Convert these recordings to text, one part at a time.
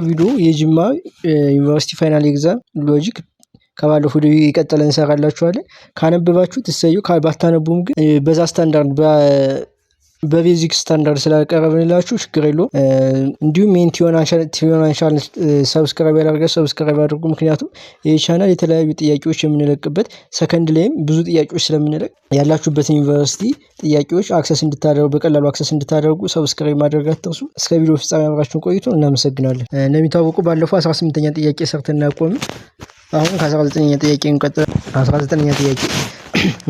ቪዲዮ የጅማ ዩኒቨርሲቲ ፋይናል ኤግዛም ሎጂክ ከባለፈው ቪዲዮ ይቀጥላል እንሰራላችኋለን። ካነበባችሁ ትሰዩ ባታነቡም ግን በዛ ስታንዳርድ በቤዚክ ስታንዳርድ ስላቀረብንላችሁ ችግር የለውም። እንዲሁም ቲዮናንሻል ሰብስክራይብ ያላደረጋችሁ ሰብስክራይብ አድርጉ። ምክንያቱም ይህ ቻናል የተለያዩ ጥያቄዎች የምንለቅበት ሰከንድ ላይም ብዙ ጥያቄዎች ስለምንለቅ ያላችሁበት ዩኒቨርሲቲ ጥያቄዎች አክሰስ እንድታደርጉ በቀላሉ አክሰስ እንድታደርጉ ሰብስክራይብ ማድረግ አትርሱ። እስከ ቪዲዮ ፍጻሜ አብራችሁን ቆይቱ። እናመሰግናለን። እንደሚታወቀው ባለፈው 18ኛ ጥያቄ ሰርተን እናቆምን። አሁን ከ19ኛ ጥያቄ እንቀጥላለን። 19ኛ ጥያቄ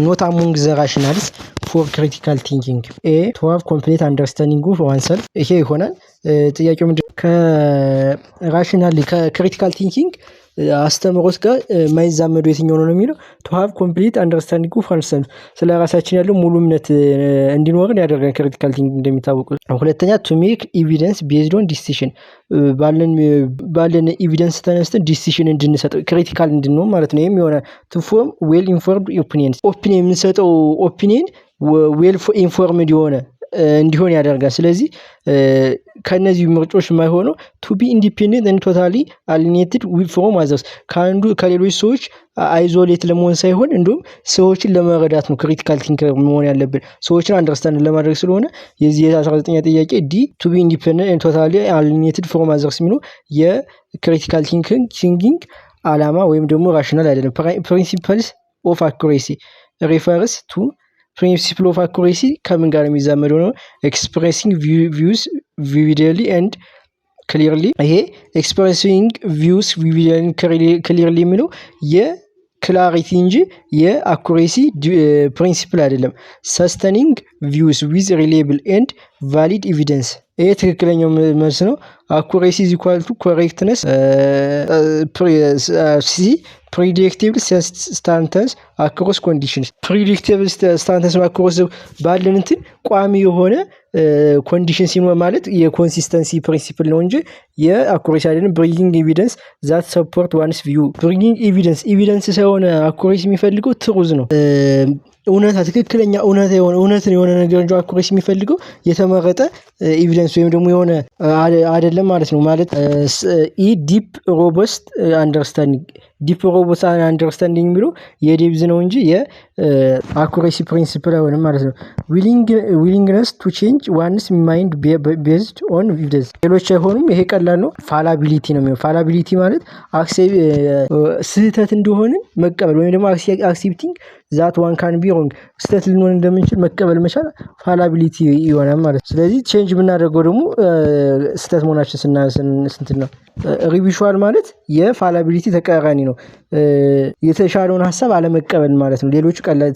ኖት አሞንግ ዘ ራሽናልስ ፎር ክሪቲካል ቲንኪንግ to have complete understanding of oneself። ይሄ ይሆናል ጥያቄው ምንድነው? ከራሽናል ከክሪቲካል ቲንኪንግ አስተምሮት ጋር ማይዛመዱ የትኛው ነው የሚለው to have complete understanding of oneself ስለ ራሳችን ያለው ሙሉ እምነት እንዲኖርን ያደርጋል ክሪቲካል ቲንኪንግ እንደሚታወቀው። ሁለተኛ to make evidence based on decision ባለን ኤቪደንስ ተነስተን ዲሲሽን እንድንሰጥ ክሪቲካል እንድንሆን ማለት ነው። ይሄም የሆነ to form well informed opinions የምንሰጠው ኦፒኒየን ዌል ኢንፎርምድ የሆነ እንዲሆን ያደርጋል። ስለዚህ ከነዚህ ምርጫዎች የማይሆነው to be independent and totally alienated from others ከሌሎች ሰዎች አይዞሌት ለመሆን ሳይሆን እንዲሁም ሰዎችን ለመረዳት ነው ክሪቲካል ቲንከር መሆን ያለብን ሰዎችን አንደርስታንድ ለማድረግ ስለሆነ የዚህ 19ኛ ጥያቄ ዲ to be independent and totally alienated from others የሚለው የክሪቲካል ቲንኪንግ አላማ ወይም ደግሞ ራሽናል አይደለም። principles of accuracy refers to principle of accuracy ከምን ጋር የሚዛመደው ነው? expressing views vividly and clearly ይሄ expressing views vividly and clearly የሚለው የክላሪቲ እንጂ የአኩሬሲ ፕሪንሲፕል አይደለም። sustaining views with reliable and valid evidence ይሄ ትክክለኛው መልስ ነው። accuracy is equal to correctness predictable stance across conditions predictable stance across ባለን እንትን ቋሚ የሆነ ኮንዲሽን ሲኖር ማለት የኮንሲስተንሲ ፕሪንሲፕል ነው እንጂ የአኩሬሲ አይደለም። bringing evidence that support one's view bringing evidence ሳይሆን አኩሬሲ የሚፈልገው ትሩዝ ነው። እውነታ ትክክለኛ እውነትን የሆነ ነገር እንጂ አኩሬሲ የሚፈልገው የተመረጠ ኤቪደንስ ወይም ደግሞ የሆነ አይደለም ማለት ነው። ማለት ዲፕ ሮበስት አንደርስታንዲንግ የሚለው የዴብዝ ነው እንጂ የአኩሬሲ ፕሪንሲፕል አይሆንም ማለት ነው። willingness to change one's mind based on evidence ሌሎች አይሆኑም። ይሄ ቀላል ነው። ፋላቢሊቲ ነው የሚለው ፋላቢሊቲ ማለት ስህተት እንደሆነ መቀበል ወይም ደግሞ accepting that one can be wrong ስህተት ልንሆን እንደምንችል መቀበል መቻል ፋላቢሊቲ ይሆናል ማለት ነው። ስለዚህ ቼንጅ ብናደርገው ደግሞ ስህተት መሆናችን ስንት ነው? ሪቪዥዋል ማለት የፋላቢሊቲ ተቃራኒ ነው። የተሻለውን ሐሳብ አለመቀበል ማለት ነው። ሌሎች ቀላል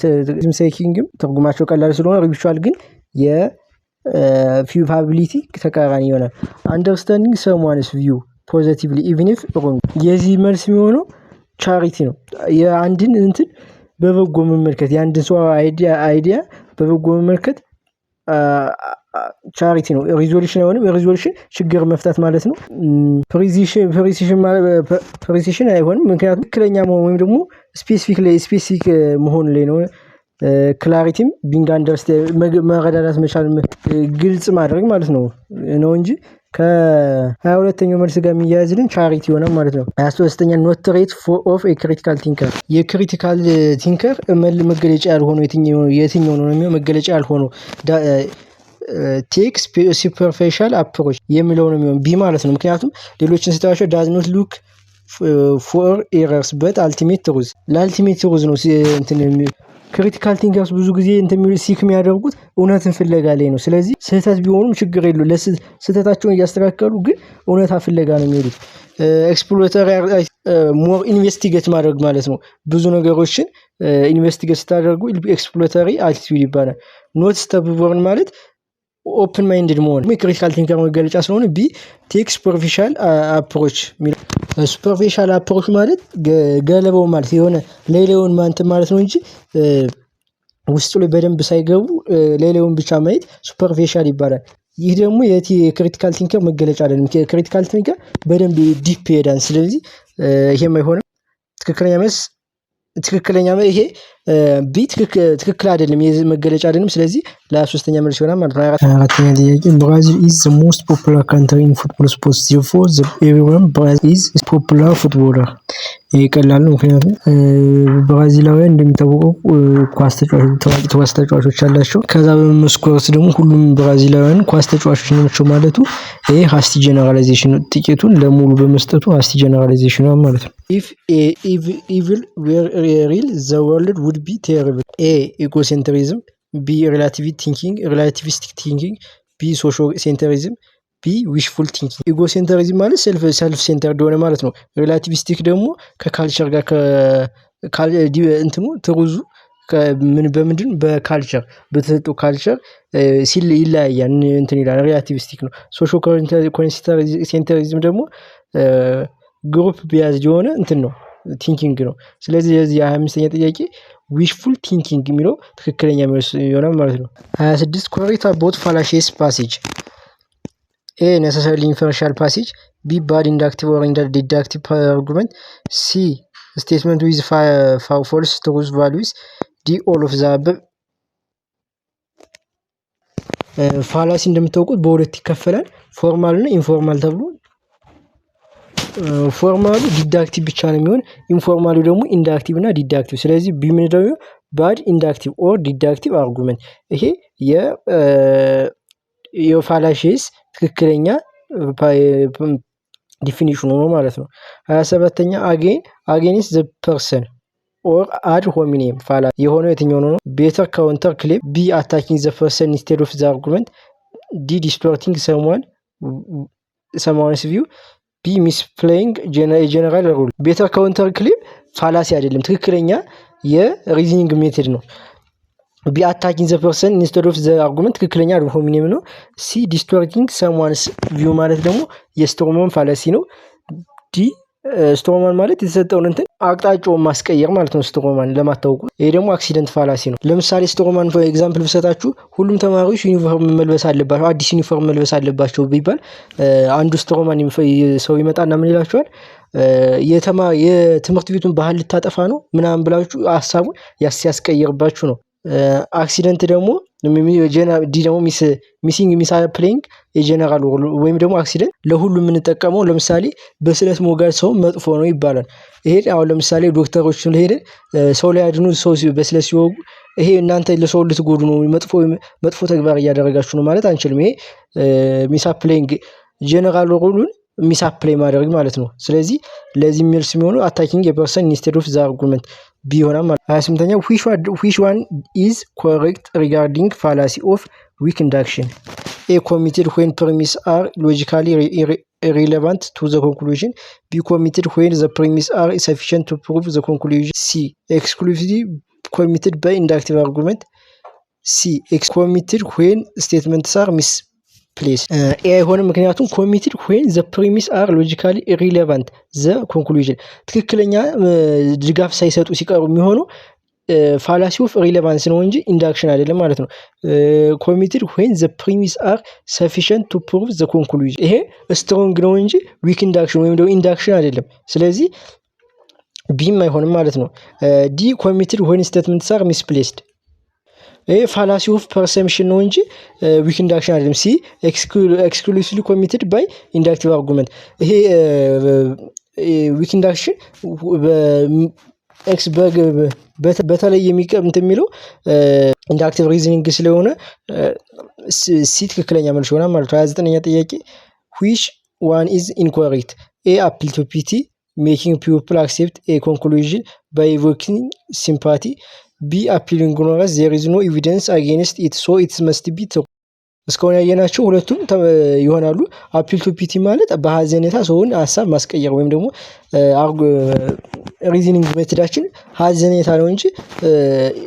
ሴኪንግም ትርጉማቸው ቀላል ስለሆነ ሪቪዥዋል ግን የፊውፋቢሊቲ ተቃራኒ ይሆናል። አንደርስታንዲንግ someone's view positively even if wrong የዚህ መልስ የሚሆነው ቻሪቲ ነው። የአንድን እንትን በበጎ መመልከት የአንድን ሰው አይዲያ በበጎ መመልከት ቻሪቲ ነው። ሪዞሉሽን አይሆንም። ሪዞሉሽን ችግር መፍታት ማለት ነው። ፕሪሲሽን አይሆንም። ምክንያቱም ትክክለኛ መሆን ወይም ደግሞ ስፔሲፊክ መሆን ላይ ነው። ክላሪቲም ቢንግ አንደርስታንድ መረዳዳት መቻል ግልጽ ማድረግ ማለት ነው እንጂ ከ22ኛው መልስ ጋር የሚያያዝልን ቻሪቲ ይሆናል ማለት ነው። 23ኛ ኖት ትሬት ኦፍ ኤ ክሪቲካል ቲንከር የክሪቲካል ቲንከር መገለጫ ያልሆነው የትኛው ነው የሚለው መገለጫ ያልሆነው ቴክ ሱፐርፊሻል አፕሮች የሚለው ነው የሚሆነው ቢ ማለት ነው። ምክንያቱም ሌሎችን ስታዋቸው ዳዝ ኖት ሉክ ፎር ኤረርስ በት አልቲሜት ትሩዝ ለአልቲሜት ትሩዝ ነው እንትን ክሪቲካል ቲንከርስ ብዙ ጊዜ ሲክ የሚያደርጉት እውነትን ፍለጋ ላይ ነው። ስለዚህ ስህተት ቢሆኑም ችግር የለው ለስህተታቸውን እያስተካከሉ ግን እውነታ ፍለጋ ነው የሚሄዱት። ኤክስፕሎረተሪ ሞር ኢንቨስቲጌት ማድረግ ማለት ነው። ብዙ ነገሮችን ኢንቨስቲጌት ስታደርጉ ኤክስፕሎረተሪ አቲቲዩድ ይባላል። ኖት ስተብቦርን ማለት ኦፕን ማይንድድ መሆን ክሪቲካል ቲንከር መገለጫ ስለሆነ ቢ ቴክ ሱፐርፊሻል አፕሮች ሱፐርፊሻል አፕሮች ማለት ገለባው ማለት የሆነ ሌላውን ማንተም ማለት ነው እንጂ ውስጡ ላይ በደንብ ሳይገቡ ሌላውን ብቻ ማየት ሱፐርፊሻል ይባላል። ይህ ደግሞ የክሪቲካል ቲንከር መገለጫ አይደለም። ክሪቲካል ቲንከር በደንብ ዲፕ ይሄዳል። ስለዚህ ይሄም አይሆንም። ትክክለኛ ይሄ ቢ ትክክል አይደለም የዚህ መገለጫ አይደለም ስለዚህ ለሶስተኛ መልስ ይሆናል ማለት ነው አራተኛ ጥያቄ Brazil is the most popular country in football sports therefore everyone Brazil is a popular footballer ይቀላል ነው ምክንያቱም ብራዚላውያን እንደሚታወቀው ኳስ ተጫዋቾች አላቸው ከዛ በመስኮርስ ደግሞ ሁሉም ብራዚላውያን ኳስ ተጫዋቾች ናቸው ማለቱ ይሄ ሃስቲ ጀነራላይዜሽን ጥቂቱን ለሙሉ በመስጠቱ ሃስቲ ጀነራላይዜሽን ነው ማለት ነው if evil were real the world would be terrible a egocentrism b relativistic thinking b sociocentrism ቢ ዊሽፉል ቲንኪንግ ኢጎሴንተሪዝም ማለት ሰልፍ ሴንተርድ ሆነ ማለት ነው ሪላቲቪስቲክ ደግሞ ከካልቸር ጋር እንትኑ ትሩዙ በምንድን በካልቸር በተሰጠው ካልቸር ሲል ይለያያል እንትን ይላል ሪላቲቪስቲክ ነው ሶሾ ሴንተሪዝም ደግሞ ግሩፕ ቢያዝ የሆነ እንትን ነው ቲንኪንግ ነው ስለዚህ የዚህ 25ኛ ጥያቄ ዊሽፉል ቲንኪንግ የሚለው ትክክለኛ ይሆናል ማለት ነው 26 ኮሬክት አባውት ፋላሲስ ፓሴጅ A necessarily inferential passage B bad inductive or deductive argument C statement with false truth values D all of the above ፋላሲ እንደምታውቁት በሁለት ይከፈላል ፎርማል እና ኢንፎርማል ተብሎ ፎርማሉ ዲዳክቲቭ ብቻ ነው የሚሆን ኢንፎርማሉ ደግሞ ኢንዳክቲቭ እና ዲዳክቲቭ ስለዚህ ቢ ምን ደግሞ ባድ ኢንዳክቲቭ ኦር ዲዳክቲቭ አርጉመንት ይሄ የፋላሲስ ትክክለኛ ዲፊኒሽኑ ነው ማለት ነው 27ኛ against the person or ad hominem ፋላ የሆነው የትኛው ነው better counter claim b attacking the person instead of the argument d distorting someone's view b misplaying general rule better counter claim ፋላሲ አይደለም ትክክለኛ የሪዝኒንግ ሜተድ ነው be attacking the person instead of the argument ትክክለኛ ሆሚኒየም ነው c distorting someone's view ማለት ደግሞ የስቶርማን ፋላሲ ነው d ስቶርማን ማለት የተሰጠውን እንትን አቅጣጫውን ማስቀየር ማለት ነው ስቶርማን ለማታውቁ ይሄ ደግሞ አክሲደንት ፋላሲ ነው ለምሳሌ ስቶርማን ኤግዛምፕል ብሰጣችሁ ሁሉም ተማሪዎች ዩኒፎርም መልበስ አለባቸው አዲስ ዩኒፎርም መልበስ አለባቸው ቢባል አንዱ ስቶርማን ሰው ይመጣና ምን ይላችኋል የትምህርት ቤቱን ባህል ልታጠፋ ነው ምናምን ብላችሁ ሐሳቡን ያስቀየርባችሁ ነው አክሲደንት ደግሞ ዲ ደግሞ ሚሲንግ ሚስፕሌይንግ የጀነራል ወይም ደግሞ አክሲደንት ለሁሉም የምንጠቀመው ለምሳሌ በስለት ሞጋድ ሰው መጥፎ ነው ይባላል ይሄ አሁን ለምሳሌ ዶክተሮችን ለሄደ ሰው ላይ አድኑ ሰው በስለት ሲወጉ ይሄ እናንተ ለሰው ልትጎዱ ነው መጥፎ ተግባር እያደረጋችሁ ነው ማለት አንችልም ይሄ ሚስፕሌይንግ ጀነራል ሩሉን ሚስፕሌይ ማድረግ ማለት ነው ስለዚህ ለዚህ መልስ የሚሆነው attacking a person instead of the argument B ይሆናል ማለት 28ኛ which one is correct regarding fallacy of weak induction A committed when premises are logically irrelevant to the conclusion B committed when the premises are sufficient to prove the conclusion C exclusively committed by inductive argument C committed when statements are misplaced A አይሆንም ምክንያቱም committed when the premises are logically irrelevant the conclusion ትክክለኛ ድጋፍ ሳይሰጡ ሲቀሩ የሚሆነው ፋላሲ ኦፍ ሪሌቫንስ ነው እንጂ ኢንዳክሽን አይደለም ማለት ነው committed when the premises are sufficient to prove the conclusion ይሄ ስትሮንግ ነው እንጂ weak induction ወይም ደግሞ ኢንዳክሽን አይደለም ስለዚህ ቢም አይሆንም ማለት ነው ዲ committed when statements are misplaced ይሄ ፋላሲ ኦፍ ፐርሰፕሽን ነው እንጂ ዊክ ኢንዳክሽን አይደለም ሲ exclusively committed by inductive argument ይሄ ዊክ ኢንዳክሽን ኤክስ በተለይ የሚቀምጥ የሚለው ኢንዳክቲቭ ሪዝኒንግ ስለሆነ ሲ ትክክለኛ መልስ ይሆናል ማለት ነው 29ኛ ጥያቄ which one is incorrect A appeal to pity making people accept a conclusion by evoking sympathy B appealing ignorance there is no evidence against it so it must be true እስካሁን ያየናቸው ሁለቱም ይሆናሉ appeal to pity ማለት በሐዘኔታ ሰውን ሐሳብ ማስቀየር ወይም ደግሞ ሪዝኒንግ ሜተዳችን ሐዘኔታ ነው እንጂ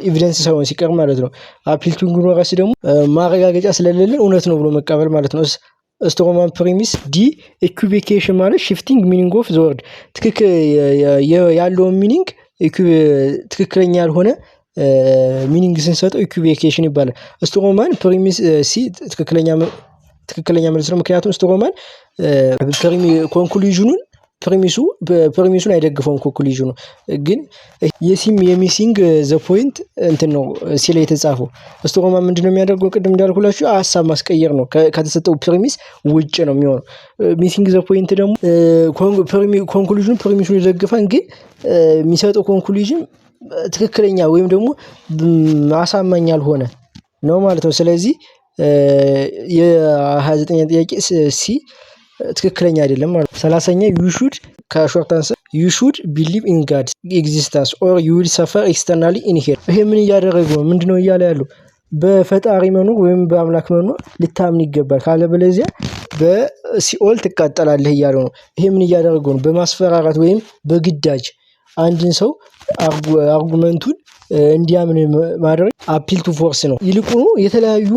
ኤቪደንስ ሳይሆን ሲቀር ማለት ነው appeal to ignorance ደግሞ ማረጋገጫ ስለሌለን እውነት ነው ብሎ መቀበል ማለት ነው ስቶርማን ፕሪሚስ ዲ ኢኩቪኬሽን ማለት shifting meaning of the word ትክክል ያለው ሚኒንግ ትክክለኛ ያልሆነ ሚኒንግ ስንሰጠው ኢኩቪኬሽን ይባላል ስቶርማን ፕሪሚስ ሲ ትክክለኛ መልስ ነው ምክንያቱም ስቶርማን ኮንክሉዥኑን ፕሪሚሱን አይደግፈውም ኮንክሉዥኑ ግን የሚሲንግ ዘ ፖይንት እንትን ነው ሲል የተጻፈው ስትሮማ ምንድነው የሚያደርገው ቅድም እንዳልኩላችሁ ሐሳብ ማስቀየር ነው ከተሰጠው ፕሪሚስ ውጭ ነው የሚሆነው ሚሲንግ ዘ ፖይንት ደግሞ ፕሪሚሱን ይደግፋል ግን የሚሰጠው ኮንክሉዥን ትክክለኛ ወይም ደግሞ አሳማኝ ያልሆነ ነው ማለት ነው ስለዚህ የ29ኛ ጥያቄ ሲ ትክክለኛ አይደለም ማለት 30ኛ ከሾርት አንሰር you should believe in God's existence or you will suffer externally in here ይሄ ምን እያደረገው ምንድነው እያለ ያለው በፈጣሪ መኖር ወይም በአምላክ መኖር ልታምን ይገባል ካለበለዚያ በሲኦል ትቃጠላለህ እያለው ነው ይሄ ምን እያደረገው ነው በማስፈራራት ወይም በግዳጅ አንድን ሰው አርጉመንቱን እንዲያምን ማድረግ አፒል ቱ ፎርስ ነው ይልቁኑ የተለያዩ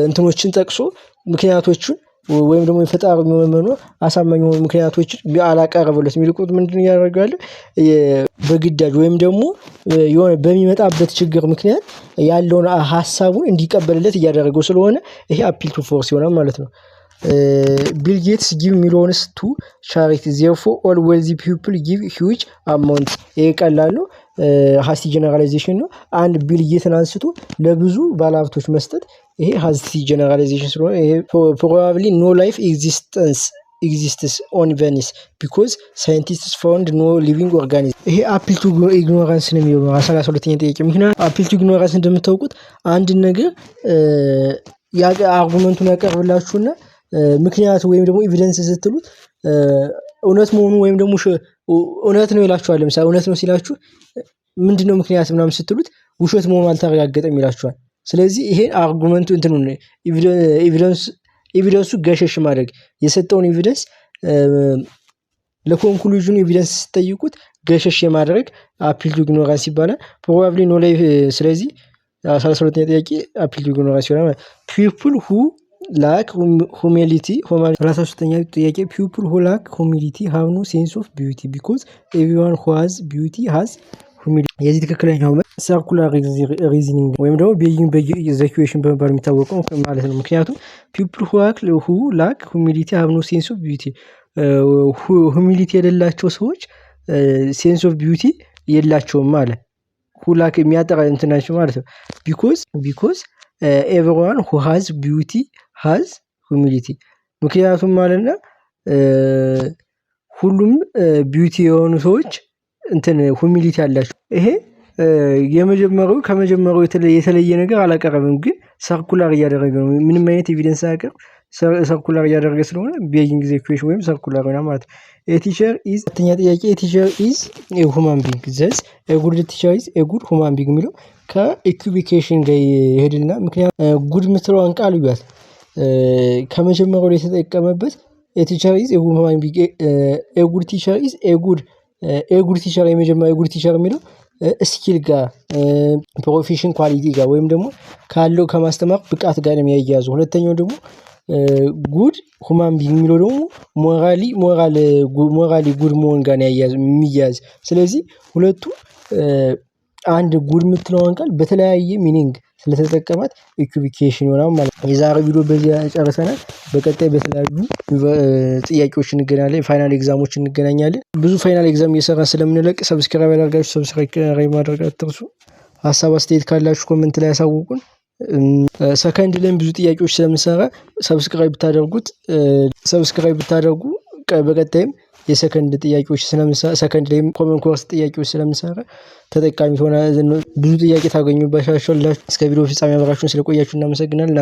እንትኖችን ጠቅሶ ምክንያቶችን ወይም ደግሞ የፈጣሪ መኖር አሳማኝ ምክንያቶችን አላቀረበለትም ይልቁኑ ምንድነው ያደርጋል በግዳጅ ወይም ደግሞ የሆነ በሚመጣበት ችግር ምክንያት ያለውን ሐሳቡን እንዲቀበልለት እያደረገው ስለሆነ ይሄ አፒል ቱ ፎርስ ይሆናል ማለት ነው Bill Gates give millions to charity therefore all wealthy people give huge amounts ይሄ ቀላል ነው ሃስቲ ጀነራላይዜሽን ነው አንድ ቢል ጌትን አንስቶ ለብዙ ባለሀብቶች መስጠት ይሄ ሃስቲ ጀነራላይዜሽን ስለሆነ ይሄ probably no life exists on Venus because scientists found no living organism ይሄ appeal to ignorance ነው የሚለው 32ኛ ጥያቄ ምክንያቱም appeal to ignorance እንደምታውቁት አንድ ነገር አርጉመንቱን ያቀርብላችሁና ምክንያቱ ወይም ደግሞ ኤቪደንስ ስትሉት እውነት መሆኑ ወይም ደግሞ እውነት ነው ይላችኋል ለምሳሌ እውነት ነው ሲላችሁ ምንድነው ምክንያት ምናምን ስትሉት ውሸት መሆኑ አልተረጋገጠም ይላችኋል ስለዚህ ይሄ አርጉመንቱ እንትኑ ኤቪደንሱ ገሸሽ ማድረግ የሰጠውን ኤቪደንስ ለኮንክሉዥኑ ኤቪደንስ ስትጠይቁት ገሸሽ የማድረግ አፒል ቱ ኢግኖራንስ ይባላል probably no life ስለዚህ 32ኛ ጥያቄ አፒል ቱ ኢግኖራንስ ይሆናል people who lack humility 33ኛ ጥያቄ people who lack humility have no sense of beauty because everyone who has beauty has humility የዚህ ትክክለኛው circular reasoning ወይም ደግሞ being the equation በመባል የሚታወቀው ማለት ነው ምክንያቱም people who lack humility have no sense of beauty humility የሌላቸው ሰዎች sense of beauty የላቸውም ማለት who lack የሚያጠራ እንትናቸው ማለት ነው because everyone who has beauty has humility ምክንያቱም ማለትና ሁሉም ቢዩቲ የሆኑ ሰዎች እንትን humility አላቸው ይሄ ከመጀመሪያው የተለየ ነገር አላቀረበም ግን ሰርኩላር እያደረገ ነው ምንም አይነት ኤቪደንስ አያቀርብ ሰርኩላር እያደረገ ስለሆነ being the equation ወይም ሰርኩላር ነው ማለት a teacher is አተኛ ጥያቄ a teacher is a human being thus a good teacher is a good human being የሚለው ከኢኩቪኬሽን ጋር ይሄድና ምክንያቱም ጉድ ምትለዋን ቃል ይያዝ ከመጀመሪያው ላይ የተጠቀመበት a teacher is a human being a good teacher is a good teacher የመጀመሪያው good teacher የሚለው ስኪል ጋር ፕሮፌሽን ኳሊቲ ጋር ወይም ደግሞ ካለው ከማስተማር ብቃት ጋር ነው የሚያያዙ ሁለተኛው ደግሞ ጉድ ሁማን ቢንግ የሚለው ደግሞ ሞራሊ ጉድ መሆን ጋር ነው የሚያያዝ ስለዚህ ሁለቱ አንድ ጉድ ምትለውን ቃል በተለያየ ሚኒንግ ስለተጠቀማት ኢኩቪኬሽን ይሆናል ማለት ነው የዛሬው ቪዲዮ በዚህ ጨርሰናል በቀጣይ በተለያዩ ጥያቄዎች እንገናኛለን ፋይናል ኤግዛሞች እንገናኛለን ብዙ ፋይናል ኤግዛም እየሰራን ስለምንለቅ ሰብስክራይብ ያደርጋችሁ ሰብስክራይብ ማድረግ አትርሱ ሐሳብ አስተያየት ካላችሁ ኮሜንት ላይ ያሳውቁን ሰከንድ ላይ ብዙ ጥያቄዎች ስለምንሰራ ሰብስክራይብ ብታደርጉ በቀጣይም የሰከንድ ጥያቄዎች ሰከንድ ላይ ኮመን ኮርስ ጥያቄዎች ስለምንሰራ ተጠቃሚ ሆነ ብዙ ጥያቄ ታገኙባችኋል እስከ ቪዲዮ ፍጻሜ አብራችሁን ስለቆያችሁ እናመሰግናለን